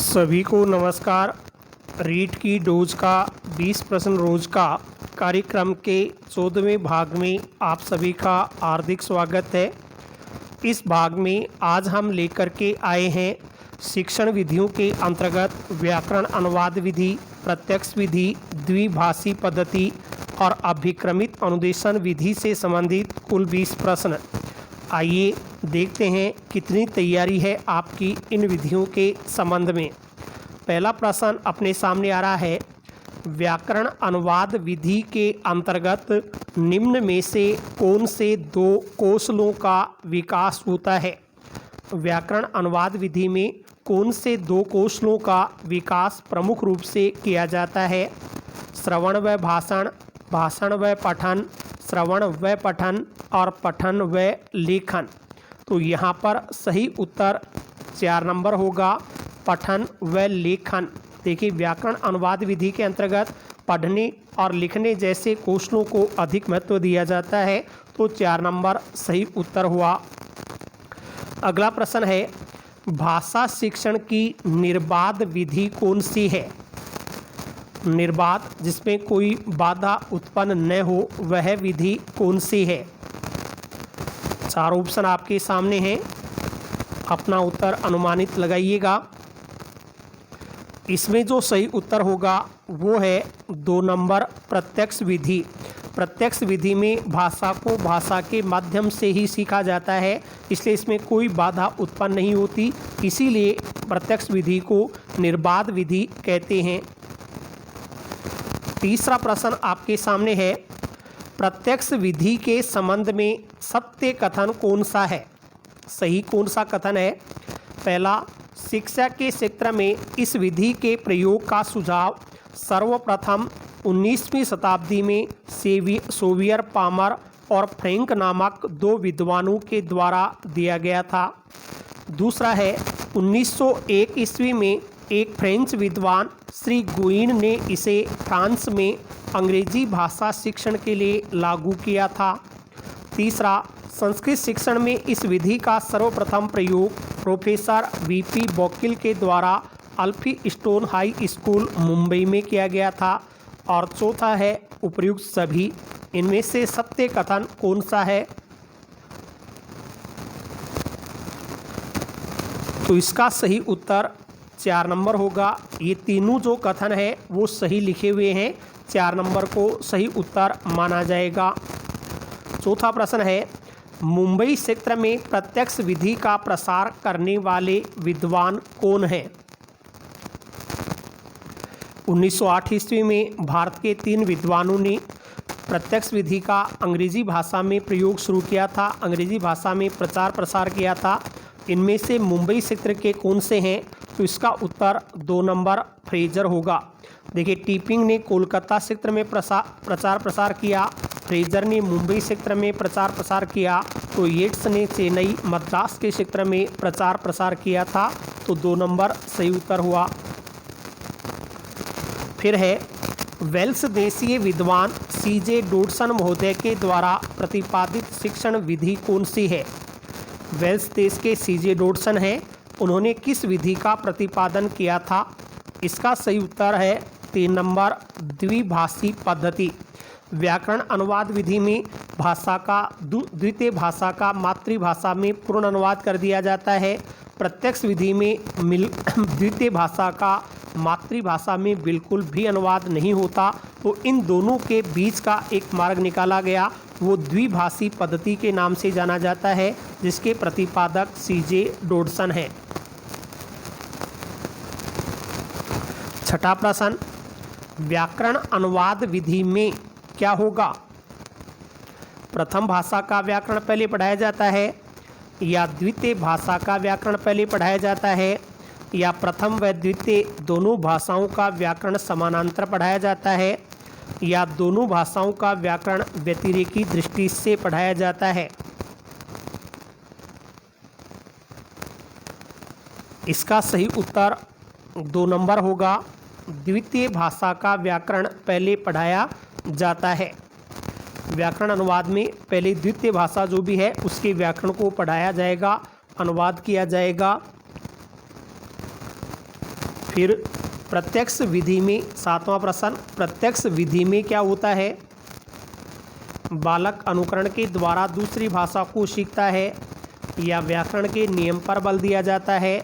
सभी को नमस्कार। रीट की डोज का 20 प्रश्न रोज का कार्यक्रम के 14वें भाग में आप सभी का हार्दिक स्वागत है। इस भाग में आज हम लेकर के आए हैं शिक्षण विधियों के अंतर्गत व्याकरण अनुवाद विधि, प्रत्यक्ष विधि, द्विभाषी पद्धति और अभिक्रमित अनुदेशन विधि से संबंधित कुल 20 प्रश्न। आइए देखते हैं कितनी तैयारी है आपकी इन विधियों के संबंध में। पहला प्रश्न अपने सामने आ रहा है, व्याकरण अनुवाद विधि के अंतर्गत निम्न में से कौन से दो कौशलों का विकास होता है। व्याकरण अनुवाद विधि में कौन से दो कौशलों का विकास प्रमुख रूप से किया जाता है। श्रवण व भाषण, भाषण व पठन, श्रवण व पठन और पठन व लेखन। तो यहाँ पर सही उत्तर 4 नंबर होगा, पठन व लेखन। देखिए, व्याकरण अनुवाद विधि के अंतर्गत पढ़ने और लिखने जैसे कौशलों को अधिक महत्व दिया जाता है, तो 4 नंबर सही उत्तर हुआ। अगला प्रश्न है, भाषा शिक्षण की निर्बाध विधि कौन सी है। निर्बाध, जिसमें कोई बाधा उत्पन्न न हो, वह विधि कौन सी है। 4 ऑप्शन आपके सामने हैं, अपना उत्तर अनुमानित लगाइएगा। इसमें जो सही उत्तर होगा वो है 2 नंबर, प्रत्यक्ष विधि। प्रत्यक्ष विधि में भाषा को भाषा के माध्यम से ही सीखा जाता है, इसलिए इसमें कोई बाधा उत्पन्न नहीं होती, इसीलिए प्रत्यक्ष विधि को निर्बाध विधि कहते हैं। तीसरा प्रश्न आपके सामने है, प्रत्यक्ष विधि के संबंध में सत्य कथन कौन सा है। सही कौन सा कथन है। पहला, शिक्षा के क्षेत्र में इस विधि के प्रयोग का सुझाव सर्वप्रथम 19वीं शताब्दी में सोवियर पामर और फ्रैंक नामक 2 विद्वानों के द्वारा दिया गया था। दूसरा है, 1901 ईस्वी में एक फ्रेंच विद्वान श्री गुइन ने इसे फ्रांस में अंग्रेजी भाषा शिक्षण के लिए लागू किया था। तीसरा, संस्कृत शिक्षण में इस विधि का सर्वप्रथम प्रयोग प्रोफेसर वीपी बॉकिल के द्वारा अल्फी स्टोन हाई स्कूल मुंबई में किया गया था। और चौथा है, उपर्युक्त सभी इनमें से सत्य कथन कौन सा है। तो इसका सही उत्तर 4 नंबर होगा। ये तीनों जो कथन है वो सही लिखे हुए हैं, 4 नंबर को सही उत्तर माना जाएगा। चौथा प्रश्न है, मुंबई क्षेत्र में प्रत्यक्ष विधि का प्रसार करने वाले विद्वान कौन हैं। 1908 ईस्वी में भारत के 3 विद्वानों ने प्रत्यक्ष विधि का अंग्रेजी भाषा में प्रयोग शुरू किया था, अंग्रेजी भाषा में प्रचार प्रसार किया था। इनमें से मुंबई क्षेत्र के कौन से हैं, तो इसका उत्तर 2 नंबर फ्रेजर होगा। देखिए, टीपिंग ने कोलकाता क्षेत्र में प्रचार प्रसार किया, फ्रेजर ने मुंबई क्षेत्र में प्रचार प्रसार किया, तो येट्स ने चेन्नई मद्रास के क्षेत्र में प्रचार प्रसार किया था, तो 2 नंबर सही उत्तर हुआ। फिर है, वेल्स देशीय विद्वान सीजे डोडसन महोदय के द्वारा प्रतिपादित शिक्षण विधि कौन सी है। वेल्स देश के सीजे डोडसन हैं, उन्होंने किस विधि का प्रतिपादन किया था। इसका सही उत्तर है 3 नंबर, द्विभाषी पद्धति। व्याकरण अनुवाद विधि में भाषा का द्वितीय भाषा का मातृभाषा में पूर्ण अनुवाद कर दिया जाता है। प्रत्यक्ष विधि में द्वितीय भाषा का मातृभाषा में बिल्कुल भी अनुवाद नहीं होता, तो इन दोनों के बीच का एक मार्ग निकाला गया, वो द्विभाषी पद्धति के नाम से जाना जाता है, जिसके प्रतिपादक सीजे डोडसन हैं। छठा प्रश्न, व्याकरण अनुवाद विधि में क्या होगा। प्रथम भाषा का व्याकरण पहले पढ़ाया जाता है, या द्वितीय भाषा का व्याकरण पहले पढ़ाया जाता है, या प्रथम व द्वितीय दोनों भाषाओं का व्याकरण समानांतर पढ़ाया जाता है, या दोनों भाषाओं का व्याकरण व्यतिरेकी दृष्टि से पढ़ाया जाता है। इसका सही उत्तर 2 नंबर होगा, द्वितीय भाषा का व्याकरण पहले पढ़ाया जाता है। व्याकरण अनुवाद में पहले द्वितीय भाषा जो भी है उसके व्याकरण को पढ़ाया जाएगा, अनुवाद किया जाएगा। फिर प्रत्यक्ष विधि में 7वां प्रश्न, प्रत्यक्ष विधि में क्या होता है? बालक अनुकरण के द्वारा दूसरी भाषा को सीखता है, या व्याकरण के नियम पर बल दिया जाता है,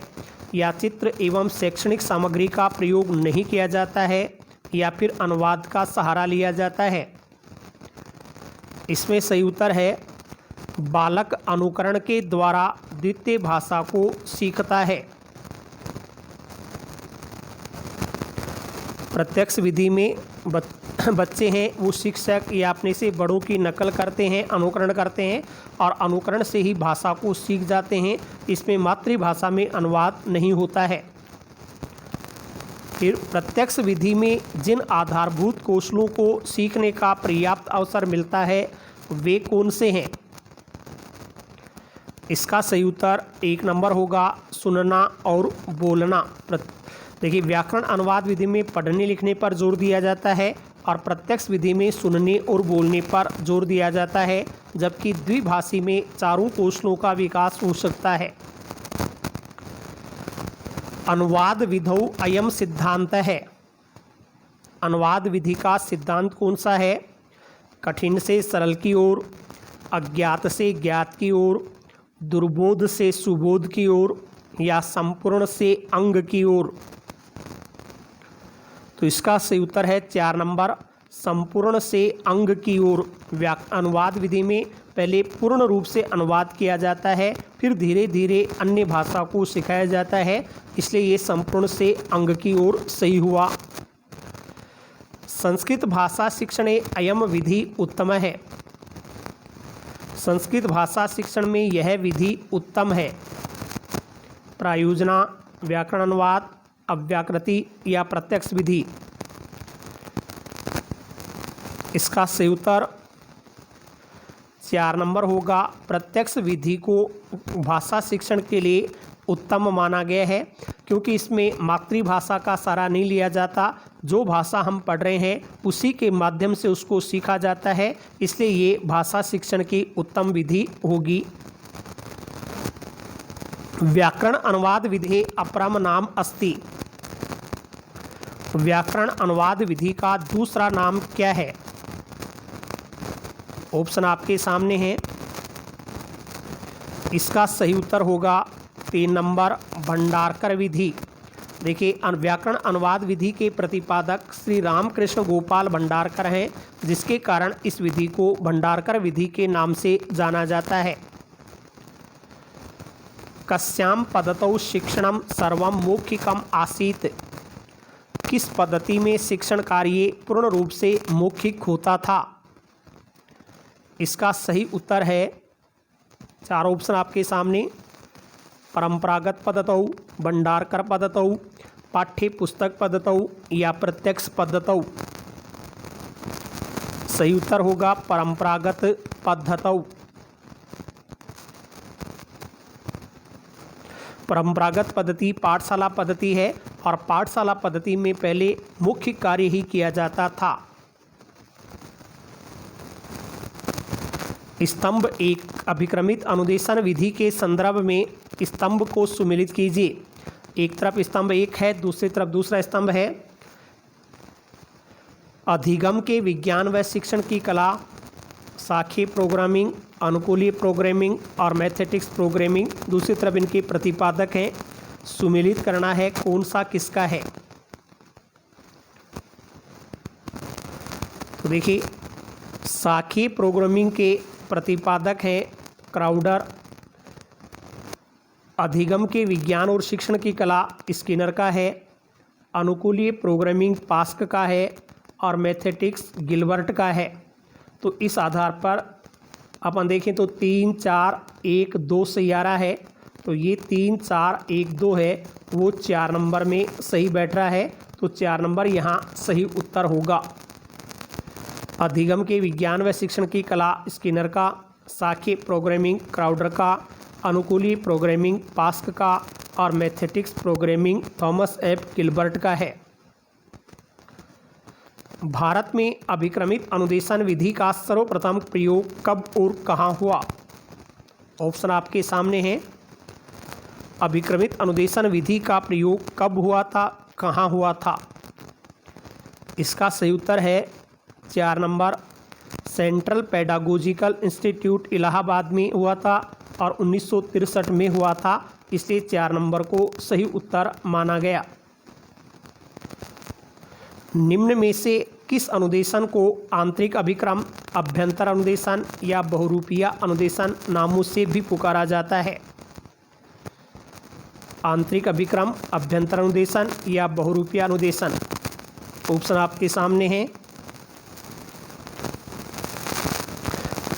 या चित्र एवं शैक्षणिक सामग्री का प्रयोग नहीं किया जाता है, या फिर अनुवाद का सहारा लिया जाता है। इसमें सही उत्तर है बालक अनुकरण के द्वारा द्वितीय भाषा को सीखता है। प्रत्यक्ष विधि में बच्चे हैं वो शिक्षक या अपने से बड़ों की नकल करते हैं, अनुकरण करते हैं और अनुकरण से ही भाषा को सीख जाते हैं। इसमें मातृभाषा में अनुवाद नहीं होता है। फिर प्रत्यक्ष विधि में जिन आधारभूत कौशलों को सीखने का पर्याप्त अवसर मिलता है वे कौन से हैं? इसका सही उत्तर 1 नंबर होगा सुनना और बोलना। देखिए, व्याकरण अनुवाद विधि में पढ़ने लिखने पर जोर दिया जाता है और प्रत्यक्ष विधि में सुनने और बोलने पर जोर दिया जाता है, जबकि द्विभाषी में चारों कौशलों का विकास हो सकता है। अनुवाद विधौ अयम सिद्धांत है। अनुवाद विधि का सिद्धांत कौन सा है? कठिन से सरल की ओर, अज्ञात से ज्ञात की ओर, दुर्बोध से सुबोध की ओर, या संपूर्ण से अंग की ओर। तो इसका सही उत्तर है 4 नंबर, संपूर्ण से अंग की ओर। अनुवाद विधि में पहले पूर्ण रूप से अनुवाद किया जाता है, फिर धीरे धीरे अन्य भाषा को सिखाया जाता है, इसलिए ये संपूर्ण से अंग की ओर सही हुआ। संस्कृत भाषा शिक्षणे अयम विधि उत्तम है। संस्कृत भाषा शिक्षण में यह विधि उत्तम है। प्रायोजना, व्याकरण अनुवाद, अव्याकृति या प्रत्यक्ष विधि। इसका सही उत्तर 4 नंबर होगा। प्रत्यक्ष विधि को भाषा शिक्षण के लिए उत्तम माना गया है, क्योंकि इसमें मातृभाषा का सहारा नहीं लिया जाता। जो भाषा हम पढ़ रहे हैं उसी के माध्यम से उसको सीखा जाता है, इसलिए ये भाषा शिक्षण की उत्तम विधि होगी। व्याकरण अनुवाद विधि अपरम नाम अस्ति। व्याकरण अनुवाद विधि का दूसरा नाम क्या है? ऑप्शन आपके सामने हैं। इसका सही उत्तर होगा 3 नंबर भंडारकर विधि। देखिए, व्याकरण अनुवाद विधि के प्रतिपादक श्री रामकृष्ण गोपाल भंडारकर हैं, जिसके कारण इस विधि को भंडारकर विधि के नाम से जाना जाता है। कस्याम पद्धतौ शिक्षणम सर्वम मौखिकम आसीत्। किस पद्धति में शिक्षण कार्य पूर्ण रूप से मौखिक होता था? इसका सही उत्तर है 4 ऑप्शन आपके सामने। परंपरागत पद्धतौ, भंडारकर पद्धतौ, पाठ्य पुस्तक पद्धतौ या प्रत्यक्ष पद्धतौ। सही उत्तर होगा परंपरागत पद्धतौ। परंपरागत पद्धति पाठशाला पद्धति है और पाठशाला पद्धति में पहले मुख्य कार्य ही किया जाता था। स्तंभ 1 अभिक्रमित अनुदेशन विधि के संदर्भ में स्तंभ को सुमेलित कीजिए। एक तरफ स्तंभ 1 है, दूसरी तरफ दूसरा स्तंभ है। अधिगम के विज्ञान व शिक्षण की कला, शाखीय प्रोग्रामिंग, अनुकूलीय प्रोग्रामिंग और मैथमेटिक्स प्रोग्रामिंग दूसरी तरफ इनके प्रतिपादक हैं। सुमेलित करना है कौन सा किसका है। तो देखिए, शाखीय प्रोग्रामिंग के प्रतिपादक हैं क्राउडर। अधिगम के विज्ञान और शिक्षण की कला स्किनर का है। अनुकूलीय प्रोग्रामिंग पास्क का है और मैथमेटिक्स गिलबर्ट का है। तो इस आधार पर अपन देखें तो 3, 4, 1, 2 सैयारा है, तो ये 3, 4, 1, 2 है, वो 4 नंबर में सही बैठ रहा है। तो 4 नंबर यहाँ सही उत्तर होगा। अधिगम के विज्ञान व शिक्षण की कला स्किनर का, शाखीय प्रोग्रामिंग क्राउडर का, अनुकूलीय प्रोग्रामिंग पास्क का और mathematics programming Thomas F Gilbert का है। भारत में अभिक्रमित अनुदेशन विधि का सर्वप्रथम प्रयोग कब और कहाँ हुआ? ऑप्शन आपके सामने हैं। अभिक्रमित अनुदेशन विधि का प्रयोग कब हुआ था? कहाँ हुआ था? इसका सही उत्तर है 4 number central pedagogical institute Allahabad में हुआ था और 1963 में हुआ था, इसलिए 4 नंबर को सही उत्तर माना गया। निम्न में से किस अनुदेशन को आंतरिक अभिक्रम, अभ्यंतर अनुदेशन या बहुरूपीय अनुदेशन नामों से भी पुकारा जाता है? आंतरिक अभिक्रम, अभ्यंतर अनुदेशन या बहुरूपीय अनुदेशन? ऑप्शन आपके सामने हैं।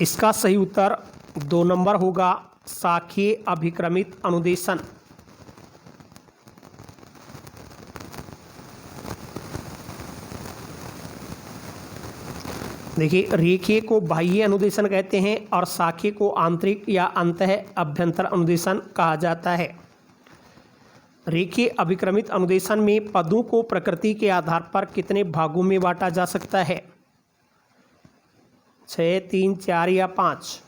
इसका सही उत्तर 2 नंबर होगा, शाखीय अभिक्रमित अनुदेशन। देखिए, रेखीय को बाह्य अनुदेशन कहते हैं और शाखीय को आंतरिक या अंतः अभ्यंतर अनुदेशन कहा जाता है। रेखीय अभिक्रमित अनुदेशन में पदों को प्रकृति के आधार पर कितने भागों में बांटा जा सकता है? 6, 3, 4 या 5?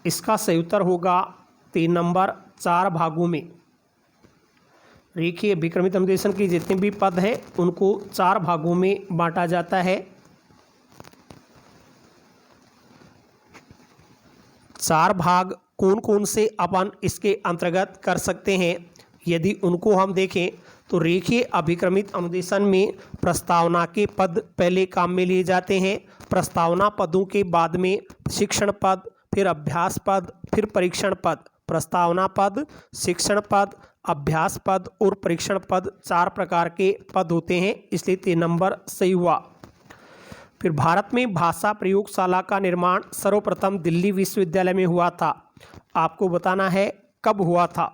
इसका सही उत्तर होगा 3 नंबर, 4 भागों में। रेखीय अभिक्रमित अनुदेशन के जितने भी पद हैं उनको 4 भागों में बांटा जाता है। 4 भाग कौन कौन से अपन इसके अंतर्गत कर सकते हैं यदि उनको हम देखें तो रेखीय अभिक्रमित अनुदेशन में प्रस्तावना के पद पहले काम में लिए जाते हैं। प्रस्तावना पदों के बाद में शिक्षण पद, फिर अभ्यास पद, फिर परीक्षण पद। प्रस्तावना पद, शिक्षण पद, अभ्यास पद और परीक्षण पद 4 प्रकार के पद होते हैं, इसलिए 3 नंबर सही हुआ। फिर भारत में भाषा प्रयोगशाला का निर्माण सर्वप्रथम दिल्ली विश्वविद्यालय में हुआ था। आपको बताना है कब हुआ था।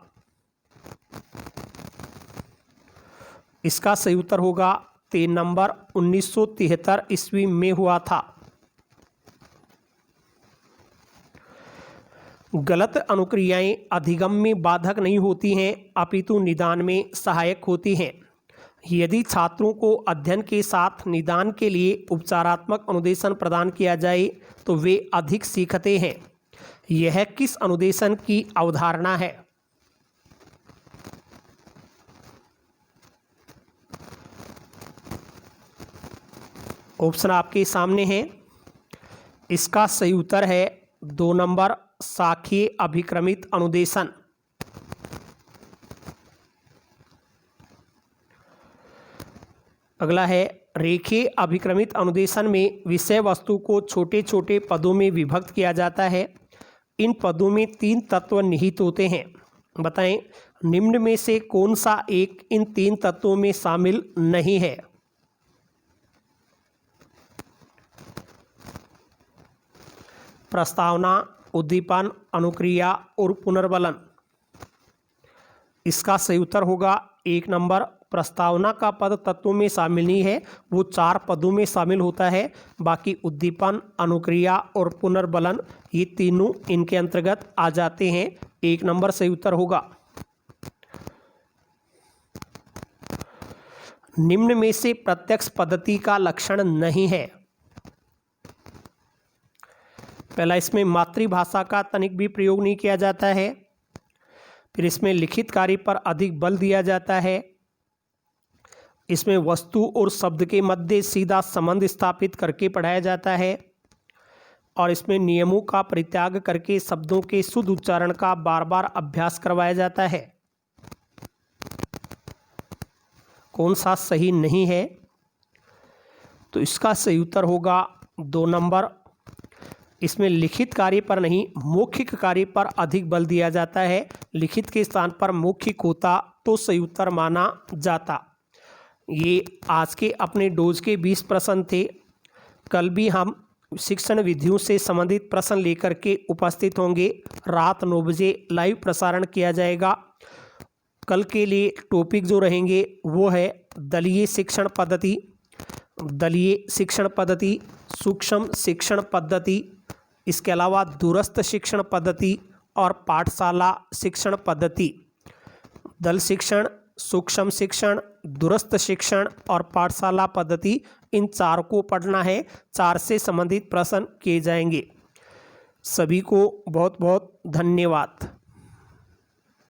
इसका सही उत्तर होगा 3 नंबर, 1973 ईस्वी में हुआ था। गलत अनुक्रियाएं अधिगम में बाधक नहीं होती हैं अपितु निदान में सहायक होती हैं। यदि छात्रों को अध्ययन के साथ निदान के लिए उपचारात्मक अनुदेशन प्रदान किया जाए तो वे अधिक सीखते हैं। यह किस अनुदेशन की अवधारणा है? ऑप्शन आपके सामने हैं। इसका सही उत्तर है 2 नंबर, शाखीय अभिक्रमित अनुदेशन। अगला है रेखीय अभिक्रमित अनुदेशन में विषय वस्तु को छोटे छोटे पदों में विभक्त किया जाता है। इन पदों में 3 तत्व निहित होते हैं। बताएं निम्न में से कौन सा एक इन 3 तत्वों में शामिल नहीं है? प्रस्तावना, उद्दीपन, अनुक्रिया और पुनर्बलन। इसका सही उत्तर होगा 1 नंबर, प्रस्तावना का पद तत्वों में शामिल नहीं है, वो 4 पदों में शामिल होता है। बाकी उद्दीपन, अनुक्रिया और पुनर्बलन ये तीनों इनके अंतर्गत आ जाते हैं। 1 नंबर सही उत्तर होगा। निम्न में से प्रत्यक्ष पद्धति का लक्षण नहीं है। पहला, इसमें मातृभाषा का तनिक भी प्रयोग नहीं किया जाता है। फिर इसमें लिखित कार्य पर अधिक बल दिया जाता है। इसमें वस्तु और शब्द के मध्य सीधा संबंध स्थापित करके पढ़ाया जाता है और इसमें नियमों का परित्याग करके शब्दों के शुद्ध उच्चारण का बार बार अभ्यास करवाया जाता है। कौन सा सही नहीं है? तो इसका सही उत्तर होगा 2 नंबर। इसमें लिखित कार्य पर नहीं, मौखिक कार्य पर अधिक बल दिया जाता है। लिखित के स्थान पर मौखिक होता तो सही उत्तर माना जाता। ये आज के अपने डोज के 20 प्रश्न थे। कल भी हम शिक्षण विधियों से संबंधित प्रश्न लेकर के उपस्थित होंगे। रात 9 बजे लाइव प्रसारण किया जाएगा। कल के लिए टॉपिक जो रहेंगे वो है दलीय शिक्षण पद्धति, दलीय शिक्षण पद्धति, सूक्ष्म शिक्षण पद्धति, इसके अलावा दूरस्थ शिक्षण पद्धति और पाठशाला शिक्षण पद्धति। दल शिक्षण, सूक्ष्म शिक्षण, दूरस्थ शिक्षण और पाठशाला पद्धति, इन 4 को पढ़ना है। 4 से संबंधित प्रश्न किए जाएंगे। सभी को बहुत बहुत धन्यवाद।